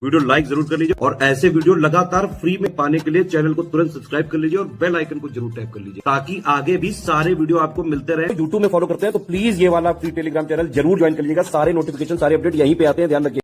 Video like जरूर कर लीजिए और ऐसे वीडियो लगातार फ्री में पाने के लिए चैनल को तुरंत सब्सक्राइब कर लीजिए और बेल आइकन को जरूर टैप कर लीजिए ताकि आगे भी सारे वीडियो आपको मिलते रहे। यूट्यूब में फॉलो करते हैं तो प्लीज ये वाला फ्री टेलीग्राम चैनल जरूर ज्वाइन कर लीजिएगा। सारे नोटिफिकेशन सारे अपडेट यहीं पे आते हैं, ध्यान रखिए।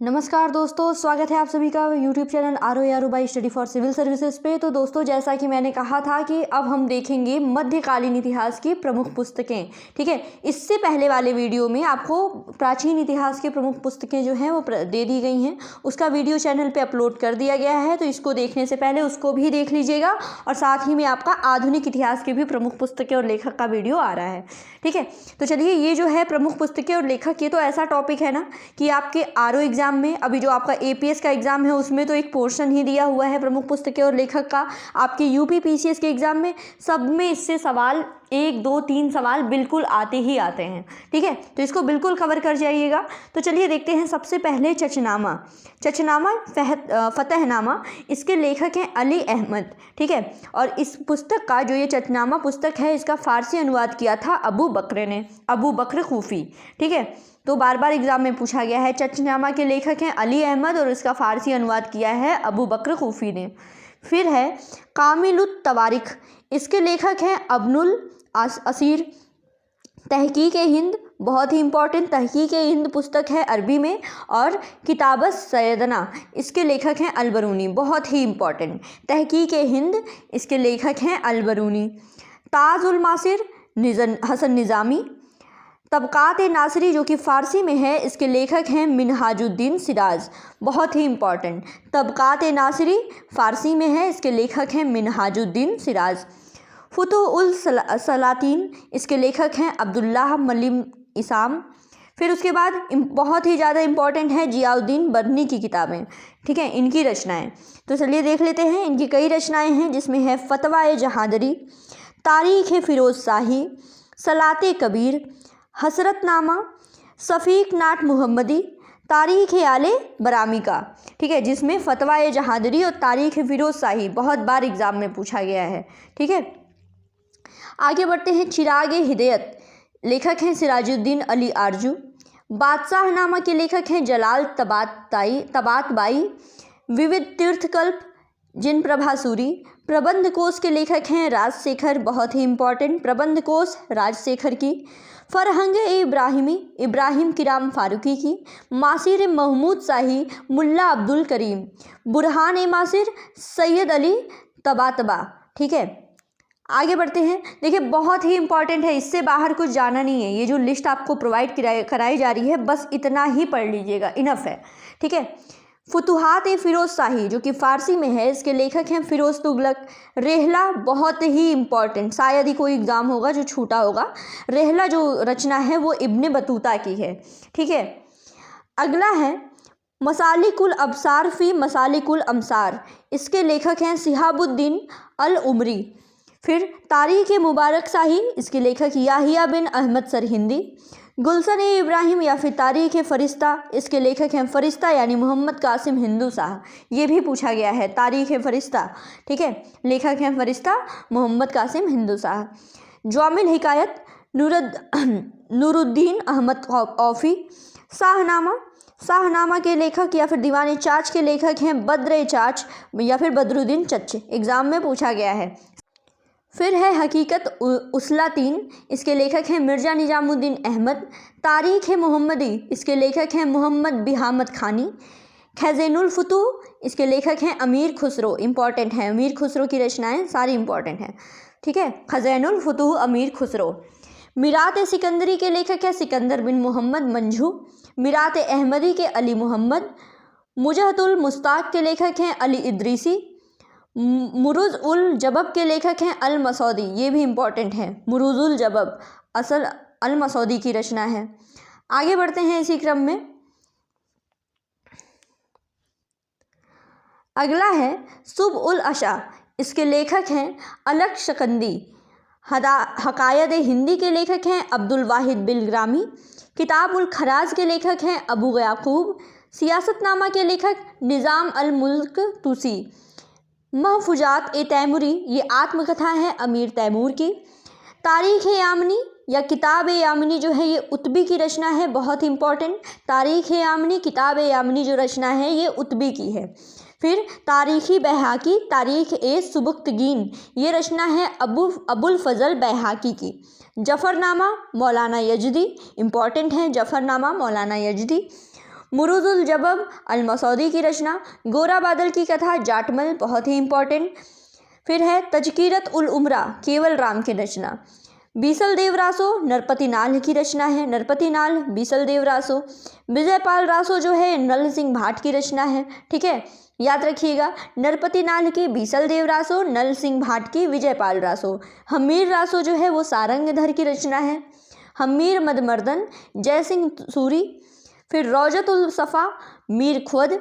नमस्कार दोस्तों, स्वागत है आप सभी का YouTube channel R by study for civil services पे। तो दोस्तों, जैसा कि मैंने कहा था कि अब हम देखेंगे मध्यकालीन इतिहास की प्रमुख पुस्तकें। ठीक है, इससे पहले वाले वीडियो में आपको प्राचीन इतिहास की प्रमुख पुस्तकें जो हैं वो दे दी गई हैं, उसका वीडियो चैनल पे अपलोड कर दिया गया है। तो इसको देखने से पहले उसको भी देख लीजिएगा और साथ ही में आपका आधुनिक इतिहास की भी प्रमुख पुस्तकें और लेखक का वीडियो आ रहा है। ठीक है, तो चलिए, ये जो है प्रमुख पुस्तकें और लेखक, ये तो ऐसा टॉपिक है ना कि आपके आरओ एग्जाम में, अभी जो आपका एपीएस का एग्जाम है उसमें तो एक पोर्शन ही दिया हुआ है प्रमुख पुस्तकें और लेखक का। आपके यूपी पीसीएस के एग्जाम में सब में इससे सवाल 1 2 3 सवाल बिल्कुल आते ही आते हैं। ठीक है, तो इसको बिल्कुल कवर कर जाइएगा। तो चलिए देखते हैं सबसे पहले चचनामा फतहनामा। इसके लेखक हैं अली अहमद। ठीक है, और इस पुस्तक का जो ये चचनामा पुस्तक है, इसका फारसी अनुवाद किया था अबू बकर ने, अबू बकर खूफी। ठीक है, तो बार बार एग्जाम में पूछा गया है। चचनामा के लेखक हैं अली अहमद और इसका फारसी अनुवाद किया है अबू बकर खूफी ने। फिर है कामिलुत तवारिख। इसके लेखक हैं अब्नुल असीर। तहकीक हिंद, बहुत ही इंपॉर्टेंट तहकीक हिंद पुस्तक है अरबी में। और किताबत सैयदना, इसके लेखक हैं अलबरूनी, बहुत ही इंपॉर्टेंट। तहकीक हिंद, इसके लेखक हैं अलबरूनी। ताज उल मासिर हसन निज़ामी। तबकात नासिरी, जो कि फ़ारसी में है, इसके लेखक हैं मिनहाजुद्दीन सिराज, बहुत ही इंपॉर्टेंट। तबकात नासिरी फ़ारसी में है, इसके लेखक हैं मिनहाजुद्दीन सिराज। फुतुह उल सलातीन, इसके लेखक हैं अब्दुल्लाह मलिम इसाम। फिर उसके बाद बहुत ही ज़्यादा इंपॉर्टेंट है जियाउद्दीन बर्नी की किताबें। ठीक है, इनकी रचनाएं। तो चलिए देख लेते हैं, इनकी कई रचनाएं हैं जिसमें है फतवा जहादरी, तारीख़ फ़िरोज़ शाही, सलाते कबीर, हसरतनामा, सफ़ीक नाट मुहम्मदी, तारीख़ आले बरामी का। ठीक है, जिसमें फतवा जहादरी और तारीख़ फ़िरोज़ शाही बहुत बार एग्ज़ाम में पूछा गया है। ठीक है, आगे बढ़ते हैं। चिराग हिदायत, लेखक हैं सिराजुद्दीन अली आरजू। बादशाहनामा के लेखक हैं जलाल तबातबाई। विविध तीर्थकल्प जिन प्रभासूरी। प्रबंध कोश के लेखक हैं राजशेखर, बहुत ही इंपॉर्टेंट प्रबंध कोश राजशेखर की। फरहंग इब्राहिमी, इब्राहिम किराम फारूकी की। मासिर महमूद शाही, मुल्ला अब्दुल करीम। बुरहान मासिर, सैयद अली तबातबा। ठीक है, आगे बढ़ते हैं। देखिए, बहुत ही इंपॉर्टेंट है, इससे बाहर कुछ जाना नहीं है। ये जो लिस्ट आपको प्रोवाइड कराई जा रही है, बस इतना ही पढ़ लीजिएगा, इनफ है। ठीक है, फुतुहात फ़िरोज़ शाही, जो कि फ़ारसी में है, इसके लेखक हैं फ़िरोज़ तुगलक। रेहला, बहुत ही इंपॉर्टेंट, शायद ही कोई एग्ज़ाम होगा जो छूटा होगा। रेहला जो रचना है वो इब्ने बतूता की है। ठीक है, अगला है मसालिकुल अबसार फ़ी मसालिकुल अमसार। इसके लेखक हैं सिहाबुद्दीन अल उमरी। फिर तारीख़ मुबारक शाही, इसके लेखक याहिया बिन अहमद सरहिंदी। गुलशन इब्राहिम या फिर तारीख़ फ़रिश्ता, इसके लेखक हैं फ़रिश्ता यानी मोहम्मद कासिम हिंदू शाह। ये भी पूछा गया है, तारीख़ फ़रिश्ता। ठीक है, लेखक हैं फ़रिश्ता मोहम्मद कासिम हिंदू शाह। जामिल हिकायत नूरुद्दीन अहमद औफ़ी। शाहनामा के लेखक या फिर दीवानी चाच के लेखक हैं बद्र चाच या फिर बदरुद्दीन चच, एग्ज़ाम में पूछा गया है। फिर है हकीकत उसलातीन, इसके लेखक हैं मिर्ज़ा निज़ामुद्दीन अहमद। तारीख़ मोहम्मदी, इसके लेखक हैं मोहम्मद बिहामद खानी। खज़ैनुल फुतूह, इसके लेखक हैं अमीर खुसरो, इंपॉर्टेंट है, अमीर खुसरो की रचनाएं सारी इंपॉर्टेंट हैं। ठीक है, खज़ैनुल फुतूह अमीर खुसरो। मिरात सिकंदरी के लेखक है सिकंदर बिन मोहम्मद मंझू। मिरात अहमदी के अली मोहम्मद। मुजहतुल मुस्ताक के लेखक हैं अली इद्रीसी। मुरुज़ उल जबब के लेखक हैं अल मसौदी, ये भी इंपॉर्टेंट है, मुरुज़ उल जबब असल अल मसौदी की रचना है। आगे बढ़ते हैं इसी क्रम में। अगला है सुब उल अशा, इसके लेखक हैं अलक शकंदी। हकायत हिंदी के लेखक हैं अब्दुल वाहिद बिलग्रामी। किताब उल खराज के लेखक हैं अबू याकूब। सियासतनामा के लेखक निज़ाम अल मुल्क तुसी। महफूजात तैमूरी, ये आत्मकथा है अमीर तैमूर की। तारीख़ यामनी, या किताब-ए-यामिनी जो है ये उतबी की रचना है, बहुत इंपॉर्टेंट। तारीख़-ए-यामिनी, किताब-ए-यामिनी जो रचना है ये उतबी की है। फिर तारीख़ी बैहाकी, तारीख़-ए-सुबक्तगीन ये रचना है अबुल फ़ज़ल बैहाकी की। जफ़रनामा मौलाना यज़दी, इम्पॉर्टेंट है जफ़रनामा मौलाना यज़दी। मुरूज़ुल जबब अल-मसौदी की रचना। गोरा बादल की कथा जाटमल, बहुत ही इंपॉर्टेंट। फिर है तज़किरत उल उमरा, केवल राम की रचना। बीसल देव रासो नरपति नाल की रचना है, नरपति नाल बीसल देव रासो। विजयपाल रासो जो है नल सिंह भाट की रचना है, ठीक है, याद रखिएगा। नरपति नाल की बीसल देव रासो, नल सिंह भाट की विजयपाल रासो। हमीर रासो जो है वो सारंगधर की रचना है। हमीर मदमर्दन जय सिंह सूरी। फिर रौजत उल सफ़ा मीर खुद।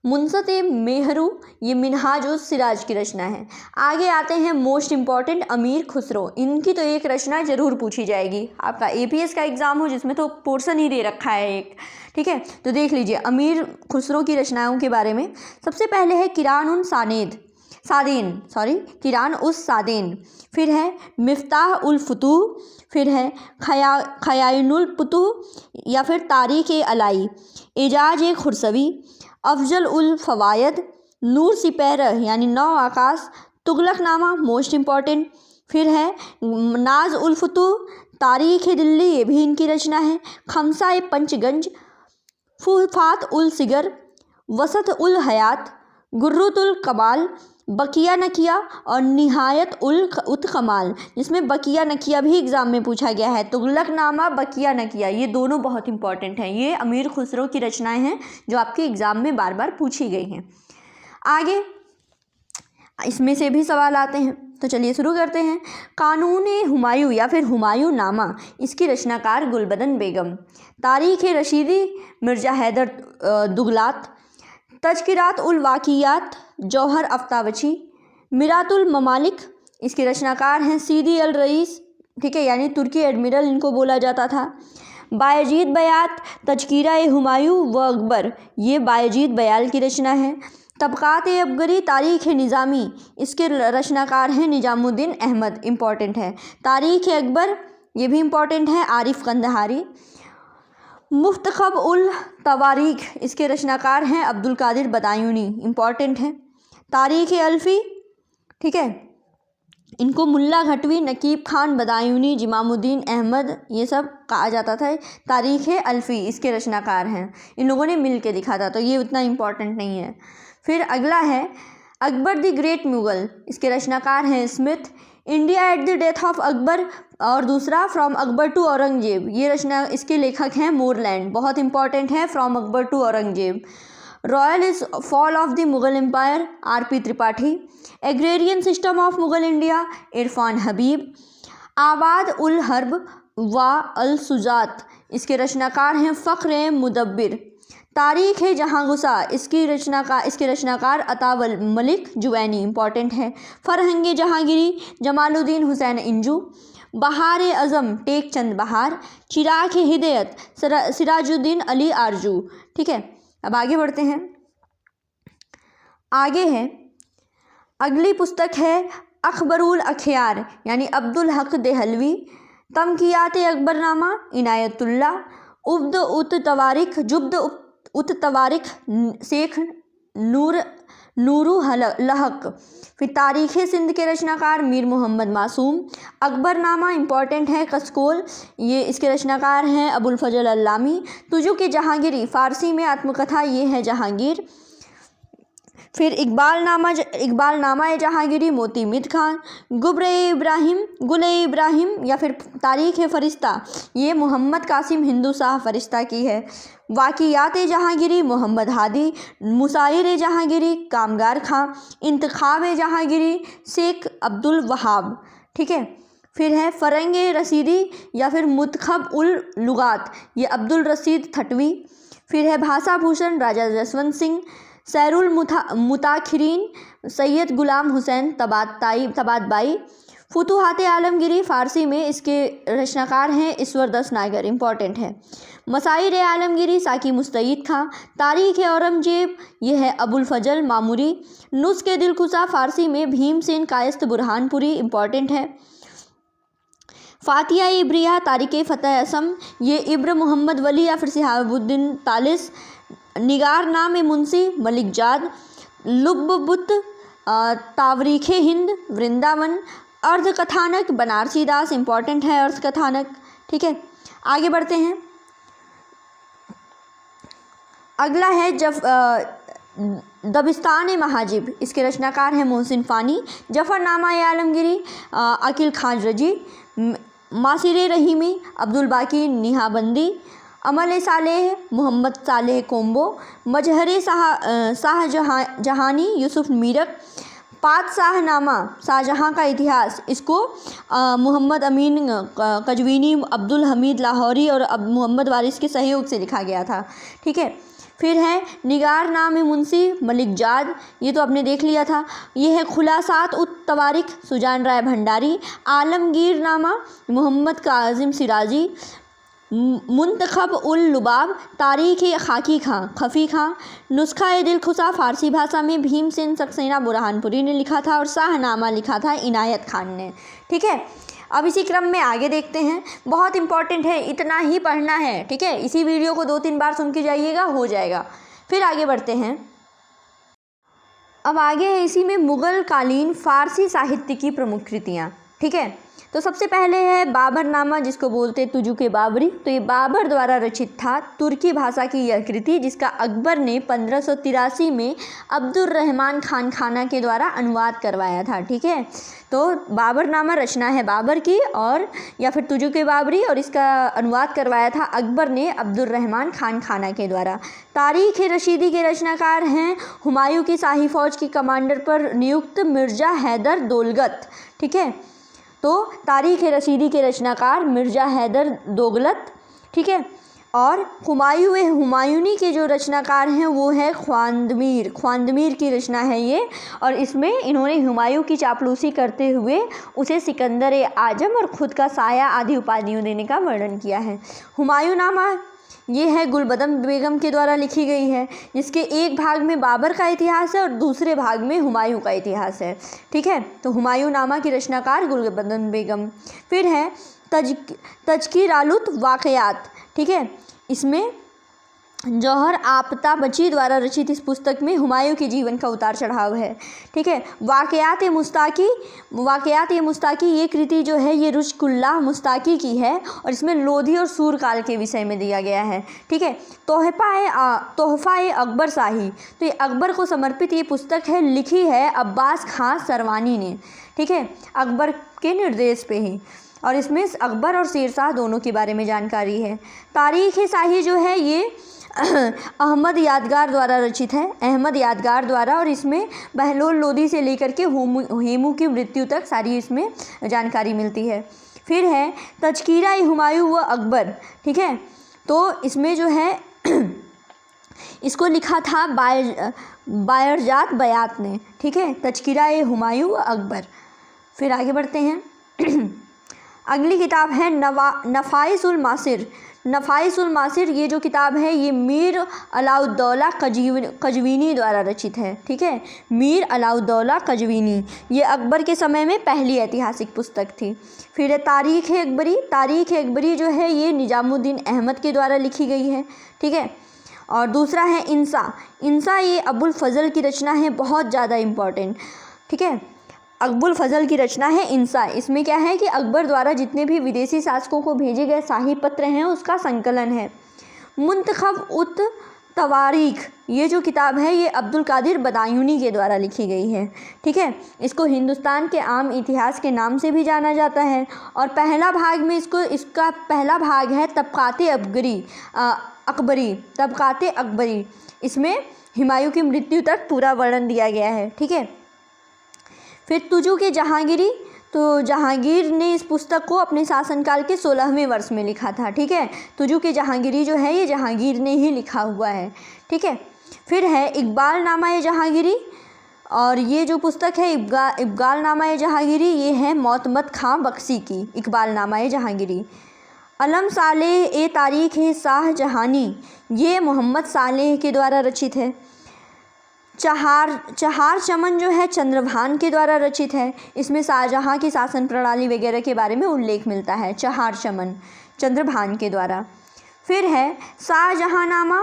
मुनसते मेहरू ये मिनहाज उस सिराज की रचना है। आगे आते हैं मोस्ट इम्पॉर्टेंट अमीर खुसरो, इनकी तो एक रचना ज़रूर पूछी जाएगी। आपका एपीएस का एग्ज़ाम हो जिसमें तो पोर्शन ही दे रखा है एक, ठीक है, तो देख लीजिए अमीर खुसरो की रचनाओं के बारे में। सबसे पहले है किरान उस सादेन। फिर है मिफ्ताह उल फुतूह। फिर है खयानुल फुतूह या फिर तारीख़ ए अलाई। एजाज ए खुरसवी। अफजल उल फ़वायद। नूर सिपैरह यानी नौ आकाश। Tughlaqnama most important. फिर है नाज उल फुतूह। तारीख़ दिल्ली ये भी इनकी रचना है। खमसा ए पंचगंज। फुफात उल सिगर। वसत उल हयात। गुर्रत उल कमाल। बकिया नकिया और निहायत उत कमाल, जिसमें बकिया नकिया भी एग्ज़ाम में पूछा गया है। तुगलकनामा बकिया नकिया ये दोनों बहुत इंपॉर्टेंट हैं। ये अमीर खुसरो की रचनाएं हैं जो आपके एग्ज़ाम में बार बार पूछी गई हैं। आगे इसमें से भी सवाल आते हैं, तो चलिए शुरू करते हैं। कानून-ए हुमायूं या फिर हुमायूं नामा, इसकी रचनाकार गुलबदन बेगम। तारीख़ रशीदी मिर्ज़ा हैदर दुगलात। तज़किरात उल वाक़ियात जौहर अफ्तावची। मिरातुल ममालिक, इसके रचनाकार हैं सीदी अल रईस, ठीक है, यानी तुर्की एडमिरल इनको बोला जाता था। बायजीद बयात तज़किरा-ए-हुमायूं व अकबर, ये बायजीद बयाल की रचना है। तबक़ात-ए-अकबरी तारीख़-ए-निज़ामी, इसके रचनाकार हैं निज़ामुद्दीन अहमद, इम्पॉर्टेंट है। तारीख़-ए-अकबर ये भी इम्पॉर्टेंट है, आरिफ कंदहारी। मुफ्तखब उल तवारीख़, इसके रचनाकार हैं अब्दुल कादिर बदायूनी, इम्पॉर्टेंट है। तारीख़-ए-अल्फ़ी, ठीक है, इनको मुल्ला घटवी, नकीब खान बदायूनी, जिमामुद्दीन अहमद ये सब कहा जाता था। तारीख़-ए-अल्फ़ी इसके रचनाकार हैं, इन लोगों ने मिल के लिखा था, तो ये उतना इम्पॉर्टेंट नहीं है। फिर अगला है अकबर द ग्रेट मुग़ल, इसके रचनाकार हैं Smith. India at the death of Akbar और दूसरा फ्रॉम अकबर टू औरंगजेब, ये रचना इसके लेखक हैं मोरलैंड, बहुत इंपॉर्टेंट है, from Akbar to Aurangzeb. Royal is fall of the Mughal empire, R P. Tripathi. Agrarian system of Mughal India, Irfan Habib. आबाद उल हर्ब व अल सुजात, इसके रचनाकार हैं फ़ख्र मुदब्बिर। तारीख़ जहाँगुसा, इसके रचनाकार अतावल मलिक जुवैनी, इम्पॉर्टेंट है। फ़रहंग जहाँगिरी जमालुद्दीन हुसैन इंजू। बहार अज़म टेक चंद बहार। चिराग हिदायत सिराजुद्दीन अली आरजू, ठीक है। अब आगे बढ़ते हैं। आगे है अगली पुस्तक है अखबरुल अखयार यानी अब्दुल हक देहलवी। तमकियात अकबरनामा इनायतुल्ला। उब्द उत तवारिख जुब्द उत तवारिख शेख नूरू लहक। फिर तारीख़ सिंध के रचनाकार मीर मोहम्मद मासूम। अकबरनामा इम्पॉर्टेंट है, कसकोल ये इसके रचनाकार हैं अबुल फजल अल्लामी। तुजुक जहांगीरी फ़ारसी में आत्मकथा, ये है जहांगीर। फिर इकबालनामा जहांगीरी मोती मिद खान। गुल इब्राहिम या फिर तारीख़ फ़रिश्ता, ये मोहम्मद कासिम हिंदू शाह फ़रिश्ता की है। वाक़ियात जहांगीरी मोहम्मद हादी। मुसाइर जहांगीरी कामगार खां। इंतखाब जहांगीरी शेख अब्दुल वहाब, ठीक है। फिर है फ़रंग रसीदी या फिर मुतखब उल लुगात, ये अब्दुल रसीद थटवी। फिर है भाषा भूषण राजा जसवंत सिंह। सैरुल मुताखिरीन सैयद गुलाम हुसैन तबातबाई। फुतुहात आलमगीरी फ़ारसी में इसके रचनाकार हैं ईश्वर दस नागर, इम्पॉर्टेंट है। मसाइर आलमगीरी साकी मुस्तईद खां। तारीख़ औरंगजेब ये है अबुल फजल मामूरी। नुस्ख़े दिलकुशा फ़ारसी में भीमसेन कायस्थ बुरहानपुरी, इम्पॉर्टेंट है। फातिया इब्रिया तारिक फ़तह असम, ये इब्र मोहम्मद वली या फिर सिहाबुद्दीन तालिस। निगार नाम मुंशी मलिक जाद। लुब्बुत तावरीख़ हिंद वृंदावन। अर्ध कथानक बनारसी दास, इम्पॉर्टेंट है अर्ध कथानक। ठीक है, आगे बढ़ते हैं। अगला है दबिस्तान महाजिब, इसके रचनाकार हैं मोहसिन फ़ानी। जफ़रनामा आलमगीरी अकील खान रजी। मासिर रहीमी अब्दुल बाकी निहाबंदी। अमल सालेह मोहम्मद सालेह कोम्बो। मजहर शाहजहानी यूसुफ मीरक। पातशाहनामा शाहजहाँ का इतिहास, इसको मोहम्मद अमीन कजवीनी, अब्दुल हमीद लाहौरी और मोहम्मद वारिस के सहयोग से लिखा गया था। ठीक है, फिर है निगार नाम मुंशी मलिक जाद, ये तो आपने देख लिया था। ये है खुलासात उत तवारिख सुजान राय भंडारी। आलमगीर नामा मोहम्मद काजिम सिराजी। मुंतखब उल लुबाब तारीख़ खफ़ी खां। नुस्खा दिल खुसा फ़ारसी भाषा में भीमसेन सक्सेना बुरहानपुरी ने लिखा था और शाहनामा लिखा था इनायत खान ने। ठीक है, अब इसी क्रम में आगे देखते हैं। बहुत इंपॉर्टेंट है, इतना ही पढ़ना है। ठीक है, इसी वीडियो को 2-3 बार सुन के जाइएगा, हो जाएगा। फिर आगे बढ़ते हैं। अब आगे है इसी में मुग़ल कालीन फ़ारसी साहित्य की प्रमुख कृतियाँ। ठीक है, तो सबसे पहले है बाबरनामा, जिसको बोलते तुजुक-ए बाबरी। तो ये बाबर द्वारा रचित था। तुर्की भाषा की यह कृति, जिसका अकबर ने 1583 में अब्दुर्रहमान खान खाना के द्वारा अनुवाद करवाया था। ठीक है, तो बाबरनामा रचना है बाबर की, और या फिर तुजुक-ए बाबरी, और इसका अनुवाद करवाया था अकबर ने अब्दुर्रहमान खान खाना के द्वारा। तारीख़ रशीदी के रचनाकार हैं हुमायूं की शाही फ़ौज के कमांडर पर नियुक्त मिर्ज़ा हैदर दोगलत। ठीक है, तो तारीख़ रशीदी के रचनाकार मिर्ज़ा हैदर दोगलत। ठीक है, और हुमायूनी के जो रचनाकार हैं वो है ख्वांदमीर की रचना है ये, और इसमें इन्होंने हुमायूं की चापलूसी करते हुए उसे सिकंदर आजम और ख़ुद का साया आदि उपाधियों देने का वर्णन किया है। हुमायूंनामा ये है गुलबदन बेगम के द्वारा लिखी गई है, जिसके एक भाग में बाबर का इतिहास है और दूसरे भाग में हुमायूं का इतिहास है। ठीक है, तो हुमायूंनामा की रचनाकार गुलबदन बेगम। फिर है तज़किरातुल वाक़ियात। ठीक है, इसमें जौहर आपता बची द्वारा रचित इस पुस्तक में हुमायूं के जीवन का उतार चढ़ाव है। ठीक है, वाक़ियात मुस्ताकी ये कृति जो है ये रुश्कुल्लाह मुस्ताकी की है, और इसमें लोधी और सूर काल के विषय में दिया गया है। ठीक है, तोहफ़ा अकबर शाही, तो ये अकबर को समर्पित ये पुस्तक है, लिखी है अब्बास खां सरवानी ने। ठीक है, अकबर के निर्देश पे ही, और इसमें अकबर और शेरशाह दोनों के बारे में जानकारी है। तारीख़ शाही जो है ये अहमद यादगार द्वारा रचित है, अहमद यादगार द्वारा, और इसमें बहलोल लोदी से लेकर के हेमू की मृत्यु तक सारी इसमें जानकारी मिलती है। फिर है तज़किरा हुमायूं व अकबर। ठीक है, तो इसमें जो है इसको लिखा था बायरजात बयात ने। ठीक है, तज़किरा हुमायूं व अकबर। फिर आगे बढ़ते हैं। अगली किताब है नफ़ाइसुल मासिर। ये जो किताब है ये मीर अलाउद्दौला कजवीनी द्वारा रचित है। ठीक है, मीर अलाउद्दौला कजवीनी, ये अकबर के समय में पहली ऐतिहासिक पुस्तक थी। फिर है तारीख़ अकबरी जो है ये निज़ामुद्दीन अहमद के द्वारा लिखी गई है। ठीक है, और दूसरा है इंसा ये अबुल फ़ज़ल की रचना है, बहुत ज़्यादा इम्पॉर्टेंट। ठीक है, अबुल फ़ज़ल की रचना है इंसा। इसमें क्या है कि अकबर द्वारा जितने भी विदेशी शासकों को भेजे गए शाही पत्र हैं उसका संकलन है। मुंतखब उत तवारीख़ ये जो किताब है ये अब्दुल कादिर बदायूनी के द्वारा लिखी गई है। ठीक है, इसको हिंदुस्तान के आम इतिहास के नाम से भी जाना जाता है, और पहला भाग में इसका पहला भाग है तबक़ात अकबरी। इसमें हुमायूं की मृत्यु तक पूरा वर्णन दिया गया है। ठीक है, फिर तुजुक जहांगीरी, तो जहांगीर ने इस पुस्तक को अपने शासनकाल के 16वें वर्ष में लिखा था। ठीक है, तुजुक जहांगीरी जो है ये जहांगीर ने ही लिखा हुआ है। ठीक है, फिर है इकबालनामा जहांगीरी, और ये जो पुस्तक है इकबालनामा जहांगीरी ये है मोतमद खां बख्शी की इकबालनामा जहांगीरी। अलम सालेह तारीख़ शाहजहानी ये मोहम्मद सालेह के द्वारा रचित है। चहार चमन जो है चंद्रभान के द्वारा रचित है। इसमें शाहजहाँ की शासन प्रणाली वगैरह के बारे में उल्लेख मिलता है, चहार चमन चंद्रभान के द्वारा। फिर है शाहजहाँनामा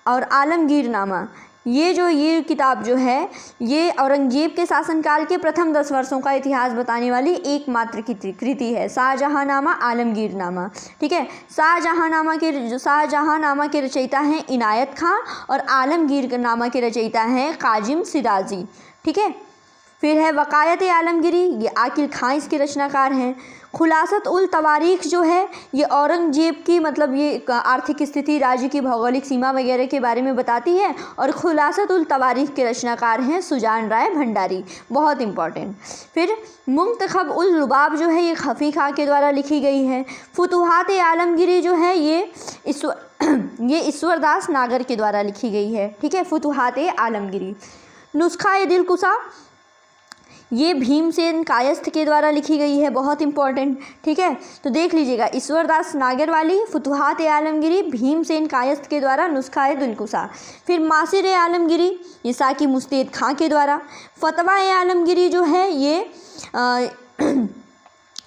और आलमगीरनामा। ये किताब जो है ये औरंगजेब के शासनकाल के प्रथम 10 वर्षों का इतिहास बताने वाली एकमात्र कृति है, शाहजहाँनामा आलमगीरनामा। ठीक है, शाहजहाँनामा के रचयिता हैं इनायत खां और आलमगीरनामा के रचयिता हैं काजिम सिराजी। ठीक है, फिर है वकायत आलमगिरी, ये आकिल खां इसके रचनाकार हैं। खुलासत उल तवारीख जो है ये औरंगजेब की मतलब ये आर्थिक स्थिति, राज्य की भौगोलिक सीमा वगैरह के बारे में बताती है और खुलासत उल तवारीख के रचनाकार हैं सुजान राय भंडारी, बहुत इंपॉर्टेंट। फिर मुंतखब उल लुबाब जो है ये खफी खां के द्वारा लिखी गई है। फुतुहात आलमगिरी जो है ये ईश्वरदास नागर के द्वारा लिखी गई है। ठीक है, फुतुहात आलमगिरी। नुस्खा दिलकुशा ये भीमसेन कायस्थ के द्वारा लिखी गई है, बहुत इंपॉर्टेंट। ठीक है, तो देख लीजिएगा, ईश्वरदास नागर वाली, फुतुहात आलमगिरी, भीमसेन कायस्थ के द्वारा, नुस्खा दिलकुशा। फिर मासिर आलमगिरी ये साकी मुस्तैद खां के द्वारा। फतवा आलमगिरी जो है ये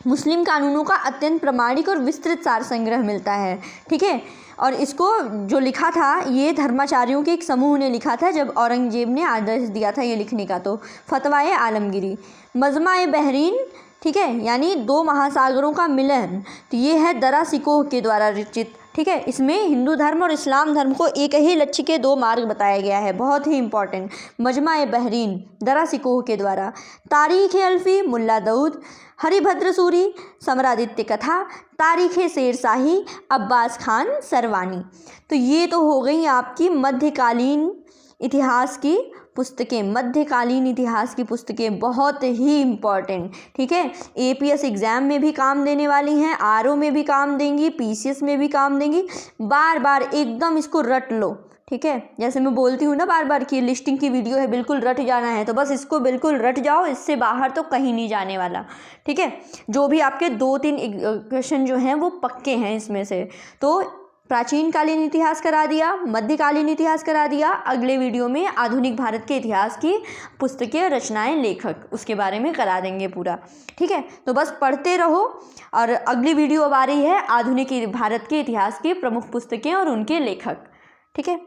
मुस्लिम कानूनों का अत्यंत प्रामाणिक और विस्तृत सार संग्रह मिलता है। ठीक है, और इसको जो लिखा था ये धर्माचार्यों के एक समूह ने लिखा था जब औरंगजेब ने आदेश दिया था ये लिखने का। तो फतवाए आलमगिरी। मजमा बहरीन, ठीक है, यानी 2 महासागरों का मिलन, तो ये है दरा सिकोह के द्वारा रचित। ठीक है, इसमें हिंदू धर्म और इस्लाम धर्म को एक ही लक्ष्य के 2 मार्ग बताया गया है, बहुत ही इंपॉर्टेंट। मजमा बहरीन दरा सिकोह के द्वारा। तारीख अल्फी मुल्ला दाऊद। हरिभद्र सूरी समरादित्य कथा। तारीख शेरशाही अब्बास खान सरवानी। तो ये तो हो गई आपकी मध्यकालीन इतिहास की पुस्तकें, मध्यकालीन इतिहास की पुस्तकें, बहुत ही इम्पॉर्टेंट। ठीक है, APS एग्ज़ाम में भी काम देने वाली हैं, RO में भी काम देंगी, PCS में भी काम देंगी। बार बार एकदम इसको रट लो। ठीक है, जैसे मैं बोलती हूँ ना बार बार कि लिस्टिंग की वीडियो है, बिल्कुल रट जाना है, तो बस इसको बिल्कुल रट जाओ, इससे बाहर तो कहीं नहीं जाने वाला। ठीक है, जो भी आपके 2-3 क्वेश्चन जो हैं वो पक्के हैं इसमें से। तो प्राचीन कालीन इतिहास करा दिया, मध्यकालीन इतिहास करा दिया, अगले वीडियो में आधुनिक भारत के इतिहास की पुस्तकें, रचनाएं, लेखक, उसके बारे में करा देंगे पूरा। ठीक है, तो बस पढ़ते रहो। और अगली वीडियो अब आ रही है आधुनिक भारत के इतिहास की प्रमुख पुस्तकें और उनके लेखक। ठीक है।